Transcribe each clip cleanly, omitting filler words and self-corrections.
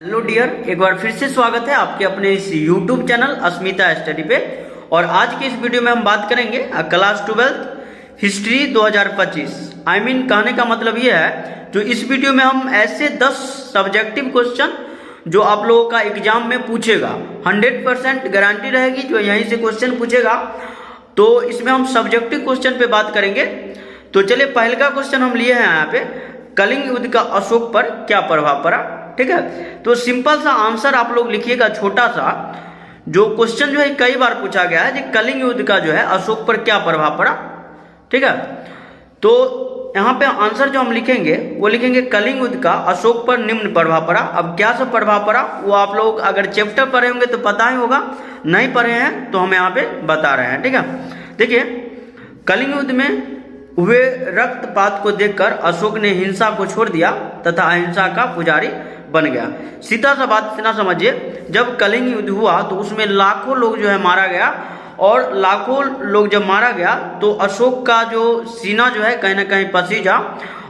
Hello dear, एक बार फिर से स्वागत है आपके अपने इस YouTube चैनल अस्मिता स्टडी पे। और आज की इस वीडियो में हम बात करेंगे क्लास 12 हिस्ट्री 2025। कहने का मतलब ये है, जो इस वीडियो में हम ऐसे 10 सब्जेक्टिव क्वेश्चन जो आप लोगों का एग्जाम में पूछेगा, 100% गारंटी रहेगी जो यहीं से क्वेश्चन पूछेगा। तो इसमें हम सब्जेक्टिव क्वेश्चन पे बात करेंगे। तो चलिए, पहले का क्वेश्चन हम लिए हैं यहाँ पे, कलिंग युद्ध का अशोक पर क्या प्रभाव पड़ा। ठीक है, तो सिंपल सा आंसर आप लोग लिखिएगा, छोटा सा। जो क्वेश्चन जो है कई बार पूछा गया है, कि कलिंग युद्ध का जो है अशोक पर क्या प्रभाव पड़ा। ठीक है, तो यहाँ पे आंसर जो हम लिखेंगे वो लिखेंगे कलिंग युद्ध का अशोक पर निम्न प्रभाव पड़ा। अब क्या सब प्रभाव पड़ा वो आप लोग अगर चैप्टर पढ़े होंगे तो पता ही होगा, नहीं पढ़े हैं तो हम यहाँ पे बता रहे हैं। ठीक है, देखिए, कलिंग युद्ध में हुए रक्तपात को देखकर अशोक ने हिंसा को छोड़ दिया तथा अहिंसा का पुजारी बन गया। सीधा सा बात इतना समझिए, जब कलिंग युद्ध हुआ तो उसमें लाखों लोग जो है मारा गया, और लाखों लोग जब मारा गया तो अशोक का जो सीना जो है कहीं ना कहीं पसीजा,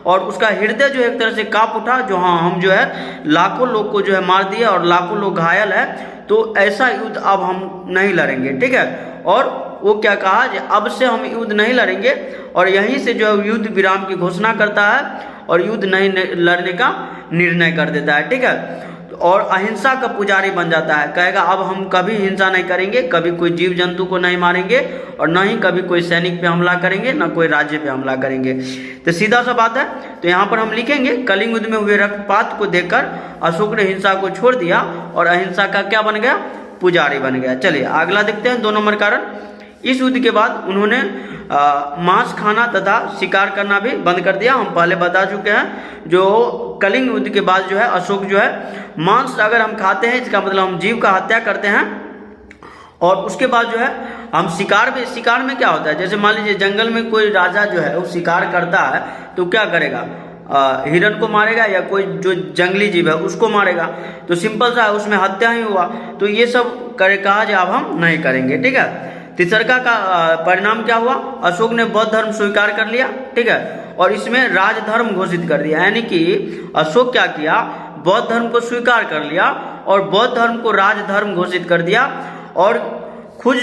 और उसका हृदय जो एक तरह से कांप उठा, जो हाँ हम जो है लाखों लोग को जो है मार दिया और लाखों लोग घायल है, तो ऐसा युद्ध अब हम नहीं लड़ेंगे। ठीक है, और वो क्या कहा, अब से हम युद्ध नहीं लड़ेंगे, और यहीं से जो है युद्ध विराम की घोषणा करता है और युद्ध नहीं लड़ने का निर्णय कर देता है। ठीक है, और अहिंसा का पुजारी बन जाता है, कहेगा अब हम कभी हिंसा नहीं करेंगे, कभी कोई जीव जंतु को नहीं मारेंगे, और न ही कभी कोई सैनिक पे हमला करेंगे, न कोई राज्य पे हमला करेंगे। तो सीधा सा बात है। तो यहाँ पर हम लिखेंगे कलिंग युद्ध में हुए रक्तपात को देखकर अशोक ने हिंसा को छोड़ दिया और अहिंसा का क्या बन गया, पुजारी बन गया। चलिए अगला देखते हैं, 2 नंबर कारण। इस युद्ध के बाद उन्होंने मांस खाना तथा शिकार करना भी बंद कर दिया। हम पहले बता चुके हैं, जो कलिंग युद्ध के बाद जो है अशोक जो है मांस अगर हम खाते हैं, इसका मतलब हम जीव का हत्या करते हैं। और उसके बाद जो है हम शिकार में क्या होता है, जैसे मान लीजिए जंगल में कोई राजा जो है वो शिकार करता है तो क्या करेगा, हिरण को मारेगा या कोई जो जंगली जीव है उसको मारेगा। तो सिंपल सा है, उसमें हत्या ही हुआ। तो ये सब कहा जाए अब हम नहीं करेंगे। ठीक है, तीसरका का परिणाम क्या हुआ, अशोक ने बौद्ध धर्म स्वीकार कर लिया। ठीक है, और इसमें राजधर्म घोषित कर दिया, यानी कि अशोक क्या किया, बौद्ध धर्म को स्वीकार कर लिया और बौद्ध धर्म को राजधर्म घोषित कर दिया। और खुद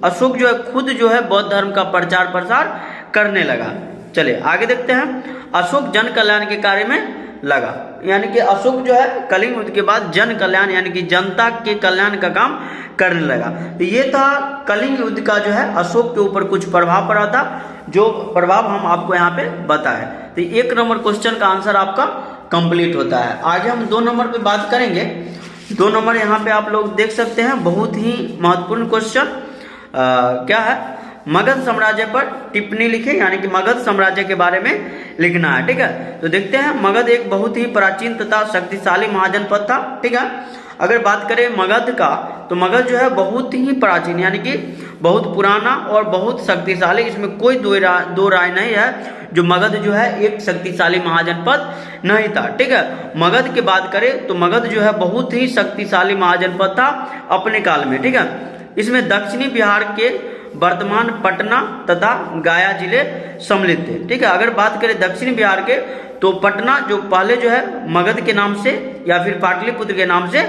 अशोक जो है खुद जो है बौद्ध धर्म का प्रचार प्रसार करने लगा। चलिए आगे देखते हैं, अशोक जन कल्याण के कार्य में लगा, यानी कि अशोक जो है कलिंग युद्ध के बाद जन कल्याण यानी कि जनता के कल्याण का काम करने लगा। तो ये था कलिंग युद्ध का जो है अशोक के ऊपर कुछ प्रभाव पड़ा था, जो प्रभाव हम आपको यहाँ पे बताए। तो 1 नंबर क्वेश्चन का आंसर आपका कंप्लीट होता है। आगे हम 2 नंबर पे बात करेंगे। 2 नंबर यहाँ पे आप लोग देख सकते हैं, बहुत ही महत्वपूर्ण क्वेश्चन क्या है, मगध साम्राज्य पर टिप्पणी लिखे, यानी कि मगध साम्राज्य के बारे में लिखना है। ठीक है, तो देखते हैं, मगध एक बहुत ही प्राचीन तथा शक्तिशाली महाजनपद था। ठीक है, अगर बात करें मगध का, तो मगध जो है बहुत ही प्राचीन यानी कि बहुत पुराना और बहुत शक्तिशाली, इसमें कोई दो राय नहीं है, जो मगध जो है एक शक्तिशाली महाजनपद नहीं था। ठीक है, मगध की बात करें तो मगध जो है बहुत ही शक्तिशाली महाजनपद था अपने काल में। ठीक है, इसमें दक्षिणी बिहार के वर्तमान पटना तथा गया जिले सम्मिलित थे। ठीक है, अगर बात करें दक्षिण बिहार के, तो पटना जो पहले जो है मगध के नाम से या फिर पाटलिपुत्र के नाम से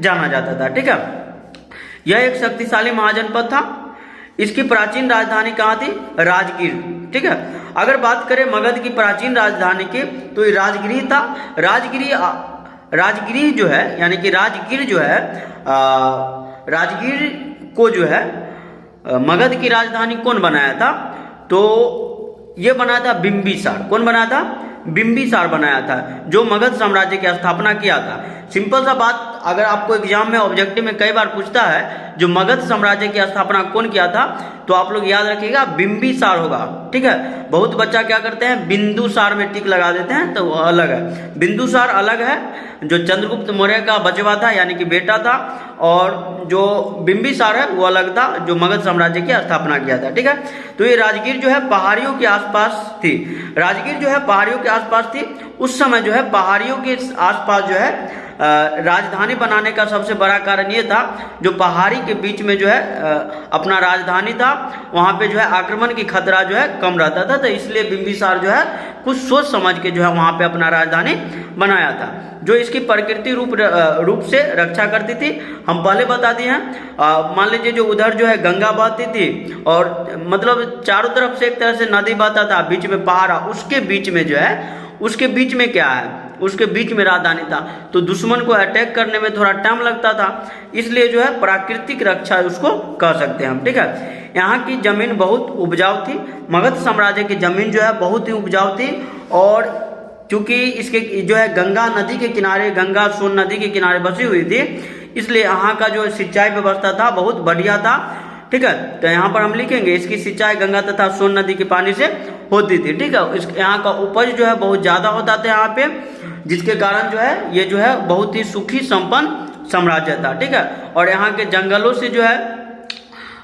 जाना जाता था। ठीक है, यह एक शक्तिशाली महाजनपद था। इसकी प्राचीन राजधानी कहाँ थी, राजगीर। ठीक है, अगर बात करें मगध की प्राचीन राजधानी की, तो ये राजगिरी था। राजगिरी जो है, यानी कि राजगीर जो है, राजगीर को जो है मगध की राजधानी कौन बनाया था, तो ये बनाया था बिंबिसार। कौन बनाया था, बिंबिसार बनाया था, जो मगध साम्राज्य की स्थापना किया था। सिंपल सा बात, अगर आपको एग्जाम में ऑब्जेक्टिव में कई बार पूछता है जो मगध साम्राज्य की स्थापना कौन किया था, तो आप लोग याद रखिएगा बिंबिसार होगा। ठीक है, बहुत बच्चा क्या करते हैं, बिंदुसार में टिक लगा देते हैं, तो वो अलग है। बिंदुसार अलग है, जो चंद्रगुप्त मौर्य का बचवा था यानी कि बेटा था, और जो बिंबिसार है वो अलग था, जो मगध साम्राज्य की स्थापना किया था। ठीक है, तो ये राजगीर जो है पहाड़ियों के आसपास थी। राजगीर जो है पहाड़ियों के आसपास थी। उस समय जो है पहाड़ियों के आसपास जो है राजधानी बनाने का सबसे बड़ा कारण ये था, जो पहाड़ी के बीच में जो है अपना राजधानी था, वहाँ पे जो है आक्रमण की खतरा जो है कम रहता था, तो इसलिए बिंबिसार जो है कुछ सोच समझ के जो है वहाँ पे अपना राजधानी बनाया था, जो इसकी प्रकृति रूप से रक्षा करती थी। हम पहले बता दिए हैं। मान लीजिए जो उधर जो है गंगा बहती थी और मतलब चारों तरफ से एक तरह से नदी बहता था, बीच में पहाड़, उसके बीच में जो है, उसके बीच में क्या है, उसके बीच में राजधानी था, तो दुश्मन को अटैक करने में थोड़ा टाइम लगता था, इसलिए जो है प्राकृतिक रक्षा उसको कह सकते हैं हम। ठीक है, यहाँ की जमीन बहुत उपजाऊ थी, मगध साम्राज्य की जमीन जो है बहुत ही उपजाऊ थी, और चूंकि इसके जो है गंगा नदी के किनारे, गंगा सोन नदी के किनारे बसी हुई थी, इसलिए यहाँ का जो सिंचाई व्यवस्था था बहुत बढ़िया था। ठीक है, तो यहाँ पर हम लिखेंगे इसकी सिंचाई गंगा तथा सोन नदी के पानी से होती थी। ठीक है, इस यहाँ का उपज जो है बहुत ज़्यादा होता था यहाँ पे, जिसके कारण जो है ये जो है बहुत ही सुखी संपन्न साम्राज्य था। ठीक है, और यहाँ के जंगलों से जो है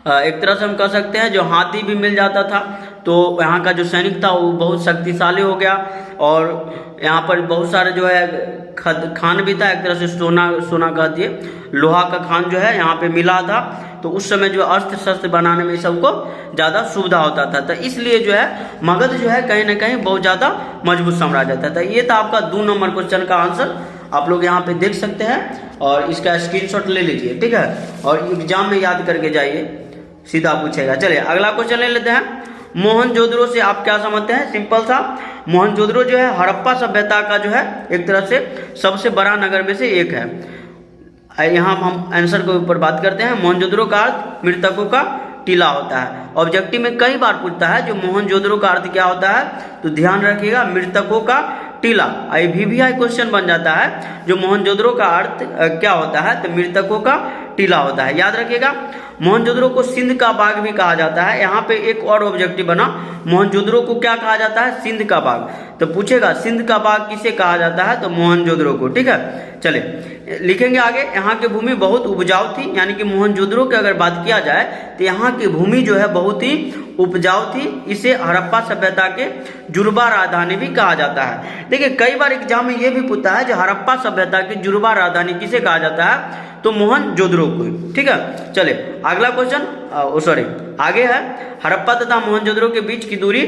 एक तरह से हम कह सकते हैं जो हाथी भी मिल जाता था, तो यहाँ का जो सैनिक था वो बहुत शक्तिशाली हो गया, और यहाँ पर बहुत सारे जो है खान भी था, एक तरह से सोना कह दिए, लोहा का खान जो है यहाँ पे मिला था, तो उस समय जो अस्त्र शस्त्र बनाने में सबको ज़्यादा सुविधा होता था, तो इसलिए जो है मगध जो है कहीं ना कहीं बहुत ज़्यादा मजबूत साम्राज्य था। तो ये था आपका 2 नंबर क्वेश्चन का आंसर, आप लोग यहाँ पे देख सकते हैं और इसका स्क्रीनशॉट ले लीजिए। ठीक है, और एग्जाम में याद करके जाइए, सीधा पूछेगा। चलिए अगला क्वेश्चन ले लेते हैं। मोहनजोदड़ो से आप क्या समझते हैं? सिंपल सा, मोहनजोदड़ो जो है हड़प्पा सभ्यता का जो है एक तरह से सबसे बड़ा नगर में से एक है। यहाँ हम आंसर के ऊपर बात करते हैं। मोहनजोदड़ो का अर्थ मृतकों का टीला होता है। ऑब्जेक्टिव में कई बार पूछता है जो मोहनजोदड़ो का अर्थ क्या होता है, तो ध्यान रखिएगा मृतकों का टीला। VVI क्वेश्चन बन जाता है जो मोहनजोदड़ो का अर्थ क्या होता है, तो मृतकों का टीला होता है, याद रखिएगा। मोहनजोदड़ो को सिंध का बाग भी कहा जाता है। यहाँ पे एक और ऑब्जेक्टिव बना, मोहनजोदड़ो को क्या कहा जाता है, सिंध का बाग। तो पूछेगा सिंध का बाग किसे कहा जाता है, तो मोहनजोदड़ो को। ठीक है, चलिए लिखेंगे आगे। यहाँ की भूमि बहुत उपजाऊ थी, यानी कि मोहनजोदड़ो की अगर बात किया जाए तो यहाँ की भूमि जो है बहुत ही उपजाऊ थी। इसे हड़प्पा सभ्यता के जुर्बा राजधानी भी कहा जाता है। देखिए कई बार एग्जाम में ये भी पूछता है जो हड़प्पा सभ्यता की जुर्बा राजधानी किसे कहा जाता है, तो मोहनजोदड़ो को। ठीक है, चलिए अगला क्वेश्चन आगे है। हड़प्पा तथा मोहनजोदड़ो के बीच की दूरी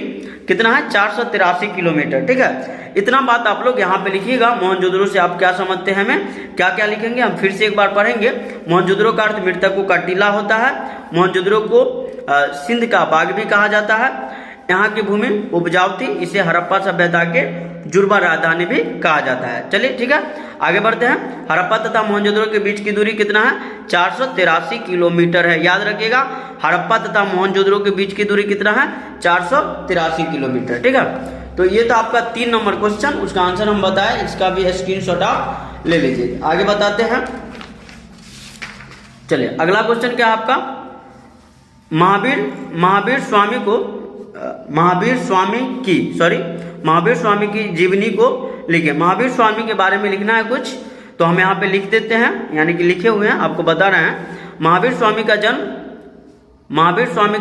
कितना है, 483 किलोमीटर। ठीक है, इतना बात आप लोग यहाँ पे लिखिएगा। मोहनजोदड़ो से आप क्या समझते हैं, हमें क्या क्या लिखेंगे हम फिर से एक बार पढ़ेंगे। मोहनजोदड़ो का अर्थ मृतकों का टीला होता है। मोहनजोदड़ो को सिंध का बाग भी कहा जाता है। यहाँ की भूमि उपजाऊ थी, इसे हड़प्पा सभ्यता के जुर्बा राजधानी भी कहा जाता है। चलिए ठीक है, आगे बढ़ते हैं। हड़प्पा तथा मोहनजोदड़ो के बीच की दूरी कितना है, 483 किलोमीटर है, याद रखिएगा। हड़प्पा तथा मोहनजोदड़ो के बीच की दूरी कितना है, 483 किलोमीटर। ठीक है, तो ये था आपका 3 नंबर क्वेश्चन, उसका आंसर हम बताएं, इसका भी स्क्रीनशॉट आप ले लीजिए। आगे बताते हैं। चलिए अगला क्वेश्चन क्या है आपका, महावीर स्वामी की जीवनी को लिखे। महावीर स्वामी के बारे में लिखना है कुछ, तो हम यहाँ पे लिख देते हैं, यानी कि लिखे हुए हैं, आपको बता रहे हैं। महावीर स्वामी का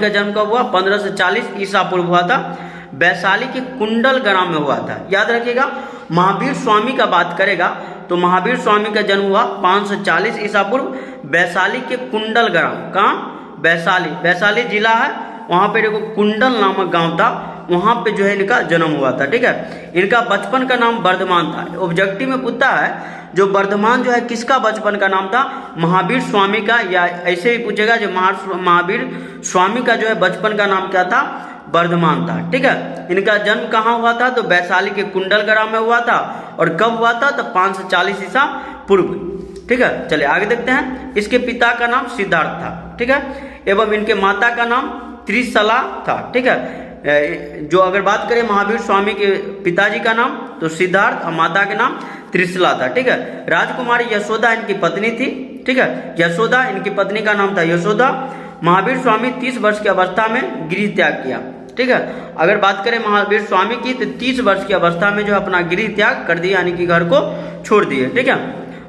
जन्म कब हुआ, 1540 ईसा पूर्व हुआ था। वैशाली के कुंडल ग्राम में हुआ था, याद रखिएगा। महावीर स्वामी का बात करेगा तो महावीर स्वामी का जन्म हुआ 540 ईसा पूर्व वैशाली के कुंडल ग्राम। कहाँ, वैशाली जिला है, वहाँ पे देखो कुंडल नामक गांव था, वहाँ पे जो है इनका जन्म हुआ था। ठीक है, इनका बचपन का नाम वर्धमान था। ऑब्जेक्टिव में पूछता है जो वर्धमान जो है किसका बचपन का नाम था, महावीर स्वामी का, या ऐसे ही पूछेगा जो महावीर स्वामी का जो है बचपन का नाम क्या था, वर्धमान था। ठीक है, इनका जन्म कहाँ हुआ था, तो वैशाली के कुंडल ग्राम में हुआ था, और कब हुआ था, तो 540 ईसा पूर्व। ठीक है, चलिए आगे देखते हैं। इसके पिता का नाम सिद्धार्थ था। ठीक है, एवं इनके माता का नाम त्रिशला था। ठीक है, जो अगर बात करें महावीर स्वामी के पिताजी का नाम तो सिद्धार्थ, और माता के नाम त्रिशला था। ठीक है, राजकुमारी यशोदा इनकी पत्नी थी। ठीक है, यशोदा इनकी पत्नी का नाम था यशोदा। महावीर स्वामी 30 वर्ष की अवस्था में गृह त्याग किया। ठीक है, अगर बात करें महावीर स्वामी की तो 30 वर्ष की अवस्था में जो अपना गृह त्याग कर दिया, यानी कि घर को छोड़ दिए। ठीक है,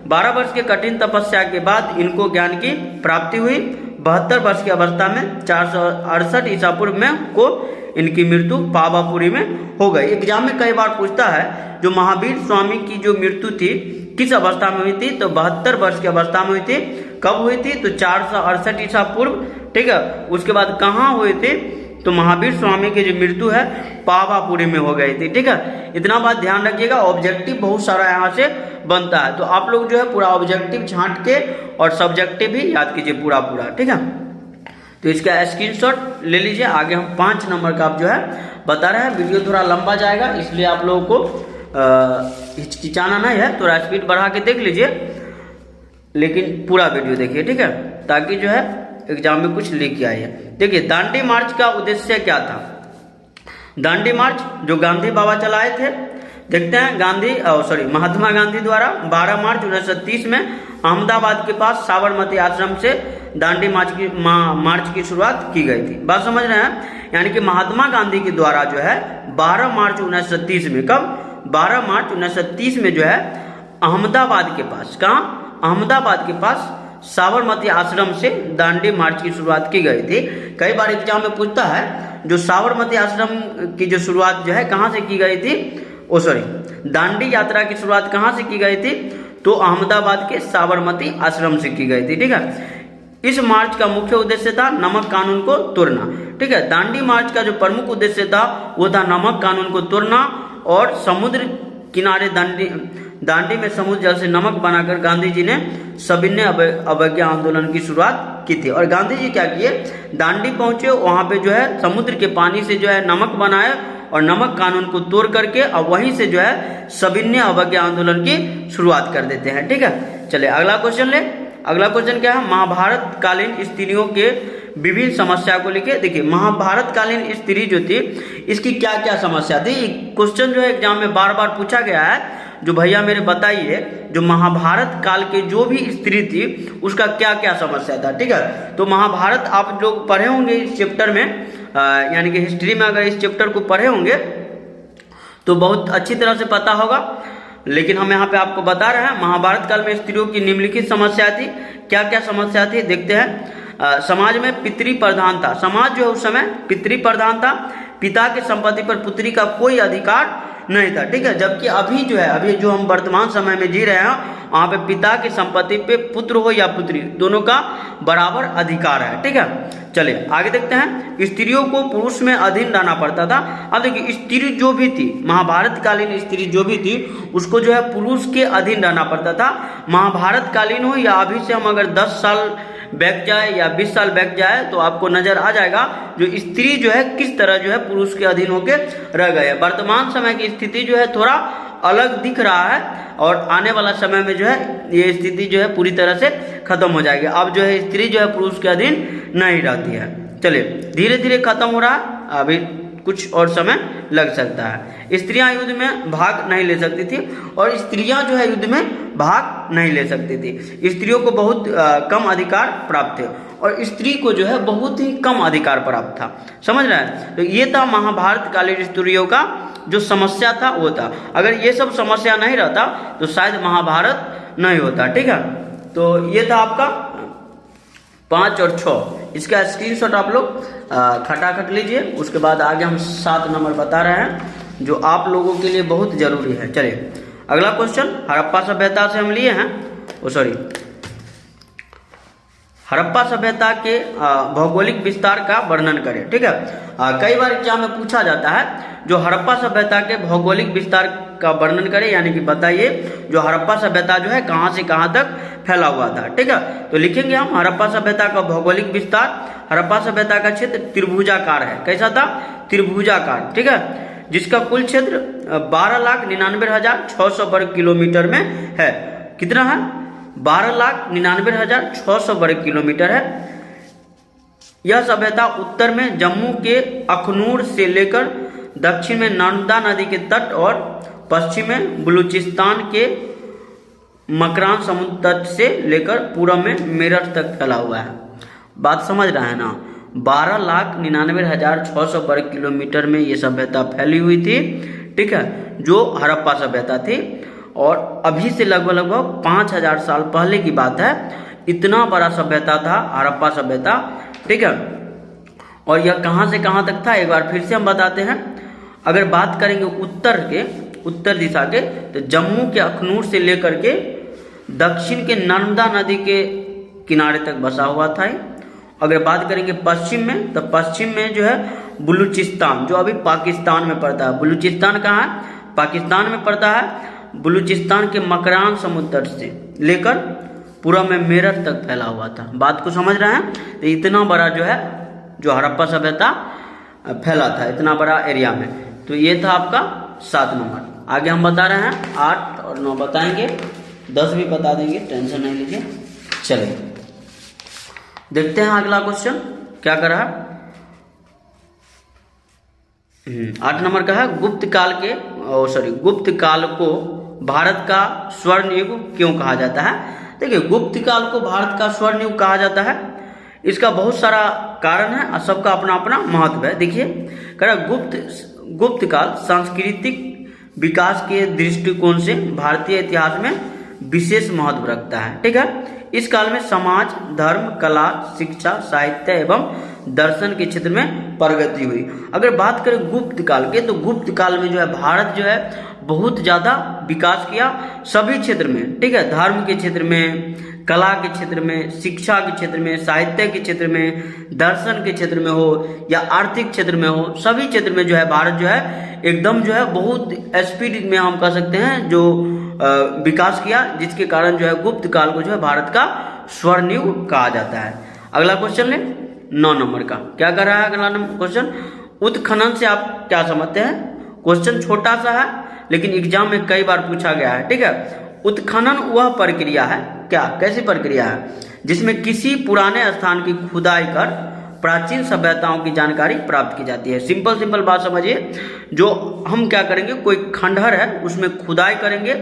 12 वर्ष के कठिन तपस्या के बाद इनको ज्ञान की प्राप्ति हुई। 72 वर्ष की अवस्था में 468 ईसा पूर्व में को इनकी मृत्यु पावापुरी में हो गई। एग्जाम में कई बार पूछता है जो महावीर स्वामी की जो मृत्यु थी किस अवस्था में हुई थी? तो 72 वर्ष की अवस्था में हुई थी। कब हुई थी? तो 468 ईसा पूर्व। ठीक है, उसके बाद कहाँ हुई थी? तो महावीर स्वामी की जो मृत्यु है पावापुरी में हो गई थी। ठीक है, इतना बात ध्यान रखिएगा। ऑब्जेक्टिव बहुत सारा यहाँ से बनता है, तो आप लोग जो है पूरा ऑब्जेक्टिव छांट के और सब्जेक्टिव भी याद कीजिए पूरा पूरा। ठीक है, तो इसका स्क्रीनशॉट ले लीजिए। आगे हम 5 नंबर का आप जो है बता रहे हैं। वीडियो थोड़ा लंबा जाएगा, इसलिए आप लोगों को हिचकिचाना नहीं है, थोड़ा स्पीड बढ़ा के देख लीजिए, लेकिन पूरा वीडियो देखिए। ठीक है, ताकि जो है एग्जाम में कुछ लेके आइए। देखिए, दांडी मार्च का उद्देश्य क्या था? दांडी मार्च जो गांधी बाबा चलाए थे, देखते हैं। महात्मा गांधी द्वारा 12 मार्च 1930 में अहमदाबाद के पास साबरमती आश्रम से दांडी मार्च की शुरुआत की गई थी। बात समझ रहे हैं? यानी कि महात्मा गांधी के द्वारा जो है 12 मार्च 1930 में, कब? 12 मार्च 1930 में जो है अहमदाबाद के पास, कहाँ? अहमदाबाद के पास साबरमती आश्रम से दांडी मार्च की शुरुआत की गई थी। कई बार एग्जाम में पूछता है, जो साबरमती आश्रम की जो शुरुआत जो है कहाँ से की गई थी? दांडी यात्रा की शुरुआत कहाँ से की गई थी? तो अहमदाबाद के साबरमती आश्रम से की गई थी। ठीक है, इस मार्च का मुख्य उद्देश्य था नमक कानून को तोड़ना। ठीक है, दांडी मार्च का जो प्रमुख उद्देश्य था वो था नमक कानून को तोड़ना और समुद्र किनारे दांडी में समुद्र जल से नमक बनाकर गांधी जी ने सविनय अवज्ञा आंदोलन की शुरुआत की थी। और गांधी जी क्या किए? दांडी पहुंचे, वहां पे जो है समुद्र के पानी से जो है नमक बनाए और नमक कानून को तोड़ करके अब वहीं से जो है सविनय अवज्ञा आंदोलन की शुरुआत कर देते हैं। ठीक है, चलिए अगला क्वेश्चन ले। अगला क्वेश्चन क्या है? महाभारत कालीन स्त्रियों के विभिन्न समस्या को लेके। देखिए, महाभारत कालीन स्त्री जो थी इसकी क्या क्या समस्या थी? क्वेश्चन जो है एग्जाम में बार बार पूछा गया है। जो भैया मेरे बताइए, जो महाभारत काल के जो भी स्त्री थी उसका क्या क्या समस्या था। ठीक है, तो महाभारत आप लोग पढ़े होंगे इस चैप्टर में, यानी कि हिस्ट्री में अगर इस चैप्टर को पढ़े होंगे तो बहुत अच्छी तरह से पता होगा। लेकिन हम यहाँ पे आपको बता रहे हैं महाभारत काल में स्त्रियों की निम्नलिखित समस्या थी। क्या क्या समस्या थी देखते हैं। समाज में पितृ प्रधान था। समाज जो उस समय पितृ प्रधान था। पिता की संपत्ति पर पुत्री का कोई अधिकार नहीं था। ठीक है, जबकि अभी जो है, अभी जो हम वर्तमान समय में जी रहे हैं वहाँ पे पिता की संपत्ति पे पुत्र हो या पुत्री दोनों का बराबर अधिकार है। ठीक है, चलिए आगे देखते हैं। स्त्रियों को पुरुष में अधीन रहना पड़ता था। अब देखिए, स्त्री जो भी थी, महाभारत कालीन स्त्री जो भी थी उसको जो है पुरुष के अधीन रहना पड़ता था। महाभारत कालीन हो या अभी से हम अगर 10 साल बैक जाए या 20 साल बैक जाए तो आपको नजर आ जाएगा जो स्त्री जो है किस तरह जो है पुरुष के अधीन होकर रह गए। वर्तमान समय की स्थिति जो है थोड़ा अलग दिख रहा है और आने वाला समय में जो है ये स्थिति जो है पूरी तरह से खत्म हो जाएगी। अब जो है स्त्री जो है पुरुष के अधीन नहीं रहती है। चलिए, धीरे धीरे खत्म हो रहा है, अभी कुछ और समय लग सकता है। स्त्रियां युद्ध में भाग नहीं ले सकती थी और स्त्रियां जो है युद्ध में भाग नहीं ले सकती थी। स्त्रियों को बहुत कम अधिकार प्राप्त थे और स्त्री को जो है बहुत ही कम अधिकार प्राप्त था। समझ रहे हैं? तो ये था महाभारत कालीन स्त्रियों का जो समस्या था वो था। अगर ये सब समस्या नहीं रहता तो शायद महाभारत नहीं होता। ठीक है, तो ये था आपका 5 और 6। इसका स्क्रीनशॉट आप लोग खटाखट लीजिए। उसके बाद आगे हम 7 नंबर बता रहे हैं जो आप लोगों के लिए बहुत जरूरी है। चलिए अगला क्वेश्चन हड़प्पा सभ्यता से हम लिए हैं। हड़प्पा सभ्यता के भौगोलिक विस्तार का वर्णन करें। ठीक है, कई बार एग्जाम में पूछा जाता है जो हड़प्पा सभ्यता के भौगोलिक विस्तार का वर्णन करें, यानी कि बताइए जो हड़प्पा सभ्यता जो है कहाँ से कहाँ तक फैला हुआ था। ठीक है, तो लिखेंगे हम हड़प्पा सभ्यता का भौगोलिक विस्तार। हड़प्पा सभ्यता का क्षेत्र त्रिभुजाकार है। कैसा था? त्रिभुजाकार। ठीक है, जिसका कुल क्षेत्र 12,99,600 वर्ग किलोमीटर में है। कितना है? 12,99,600 वर्ग किलोमीटर है। यह सभ्यता उत्तर में जम्मू के अखनूर से लेकर दक्षिण में नर्मदा नदी के तट और पश्चिम में बलूचिस्तान के मकरान समुद्र तट से लेकर पूर्व में मेरठ तक फैला हुआ है। बात समझ रहे हैं ना? 12,99,600 वर्ग किलोमीटर में ये सभ्यता फैली हुई थी। ठीक है, जो हड़प्पा सभ्यता थी और अभी से लगभग 5,000 साल पहले की बात है। इतना बड़ा सभ्यता था हड़प्पा सभ्यता। ठीक है, और यह कहाँ से कहाँ तक था एक बार फिर से हम बताते हैं। अगर बात करेंगे उत्तर के, उत्तर दिशा के, तो जम्मू के अखनूर से लेकर के दक्षिण के नर्मदा नदी के किनारे तक बसा हुआ था। अगर बात करेंगे पश्चिम में, तो पश्चिम में जो है बलूचिस्तान, जो अभी पाकिस्तान में पड़ता है। बलूचिस्तान कहाँ है? पाकिस्तान में पड़ता है। बलूचिस्तान के मकरान समुद्र से लेकर पूर्व में मेरठ तक फैला हुआ था। बात को समझ रहे हैं? तो इतना बड़ा जो है जो हड़प्पा सभ्यता फैला था, इतना बड़ा एरिया में। तो ये था आपका 7 नंबर। आगे हम बता रहे हैं 8 और 9 बताएंगे, 10 भी बता देंगे, टेंशन नहीं लीजिए। चलिए देखते हैं अगला क्वेश्चन क्या कर रहा है। 8 नंबर का है गुप्त काल को भारत का स्वर्ण युग क्यों कहा जाता है। देखिए, गुप्त काल को भारत का स्वर्ण युग कहा जाता है, इसका बहुत सारा कारण है और सबका अपना अपना महत्व है। देखिए, कह रहा गुप्त काल सांस्कृतिक विकास के दृष्टिकोण से भारतीय इतिहास में विशेष महत्व रखता है। ठीक है, इस काल में समाज, धर्म, कला, शिक्षा, साहित्य एवं दर्शन के क्षेत्र में प्रगति हुई। अगर बात करें गुप्त काल के, तो गुप्त काल में जो है भारत जो है बहुत ज़्यादा विकास किया सभी क्षेत्र में। ठीक है, धर्म के क्षेत्र में, कला के क्षेत्र में, शिक्षा के क्षेत्र में, साहित्य के क्षेत्र में, दर्शन के क्षेत्र में हो या आर्थिक क्षेत्र में हो, सभी क्षेत्र में जो है भारत जो है एकदम जो है बहुत स्पीड में हम कह सकते हैं जो विकास किया, जिसके कारण जो है गुप्त काल को जो है भारत का स्वर्ण युग कहा जाता है। अगला क्वेश्चन ले 9 नंबर का क्या कर रहा है। अगला क्वेश्चन, उत्खनन से आप क्या समझते हैं। क्वेश्चन छोटा सा है लेकिन एग्जाम में कई बार पूछा गया है। ठीक है, उत्खनन वह प्रक्रिया है, क्या कैसी प्रक्रिया है, जिसमें किसी पुराने स्थान की खुदाई कर प्राचीन सभ्यताओं की जानकारी प्राप्त की जाती है। सिंपल बात समझिए, जो हम क्या करेंगे, कोई खंडहर है उसमें खुदाई करेंगे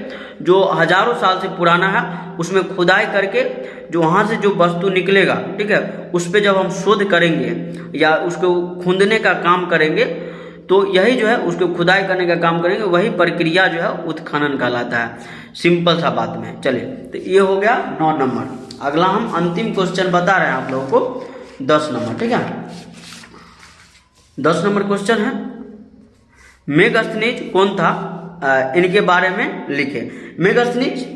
जो हजारों साल से पुराना है, उसमें खुदाई करके जो वहाँ से जो वस्तु निकलेगा, ठीक है, उस पर जब हम शोध करेंगे या उसको खूंदने का काम करेंगे, तो यही जो है उसको खुदाई करने का काम करेंगे, वही प्रक्रिया जो है उत्खनन कहलाता है। सिंपल सा बात में। चलिए, तो ये हो गया 9 नंबर। अगला हम अंतिम क्वेश्चन बता रहे हैं आप लोगों को 10 नंबर। ठीक है, 10 नंबर क्वेश्चन है मेगास्थनीज कौन था, इनके बारे में लिखे। मेगास्थनीज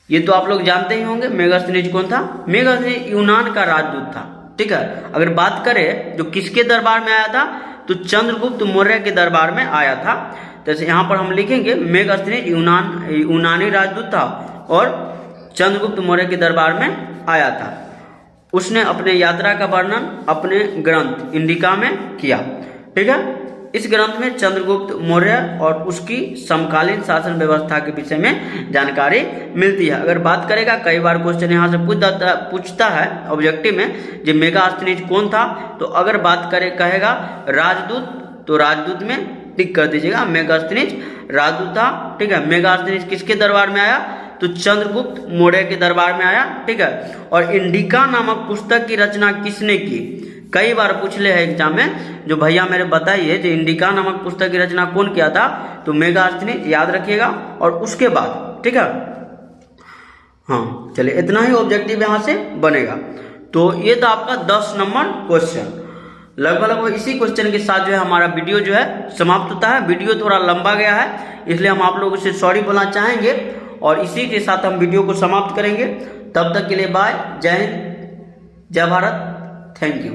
ये तो आप लोग जानते ही होंगे, मेगास्थनीज कौन था। मेगास्थनीज यूनान का राजदूत था। ठीक है, अगर बात करें जो किसके दरबार में आया था, तो चंद्रगुप्त मौर्य के दरबार में आया था। जैसे यहाँ पर हम लिखेंगे मेगास्थनीज यूनानी राजदूत था और चंद्रगुप्त मौर्य के दरबार में आया था। उसने अपने यात्रा का वर्णन अपने ग्रंथ इंडिका में किया। ठीक है, इस ग्रंथ में चंद्रगुप्त मौर्य और उसकी समकालीन शासन व्यवस्था के विषय में जानकारी मिलती है। अगर बात करेगा, कई बार क्वेश्चन यहाँ से पूछता है ऑब्जेक्टिव में, जो मेगास्थनीज कौन था, तो अगर बात करे कहेगा राजदूत, तो राजदूत में टिक कर दीजिएगा, मेगास्थनीज राजदूत था। ठीक है, मेगास्थनीज किसके दरबार में आया, तो चंद्रगुप्त मौर्य के दरबार में आया। ठीक है, और इंडिका नामक पुस्तक की रचना किसने की, कई बार पूछ ले है एग्जाम में, जो भैया मेरे बताइए जो इंडिका नामक पुस्तक की रचना कौन किया था, तो मेगास्थनीज, याद रखिएगा। और उसके बाद, ठीक है, हाँ चलिए, इतना ही ऑब्जेक्टिव यहाँ से बनेगा। तो ये था आपका 10 नंबर क्वेश्चन। लगभग इसी क्वेश्चन के साथ जो है हमारा वीडियो जो है समाप्त होता है। वीडियो थोड़ा लंबा गया है, इसलिए हम आप लोगों से सॉरी बोलना चाहेंगे और इसी के साथ हम वीडियो को समाप्त करेंगे। तब तक के लिए बाय, जय हिंद, जय भारत, थैंक यू।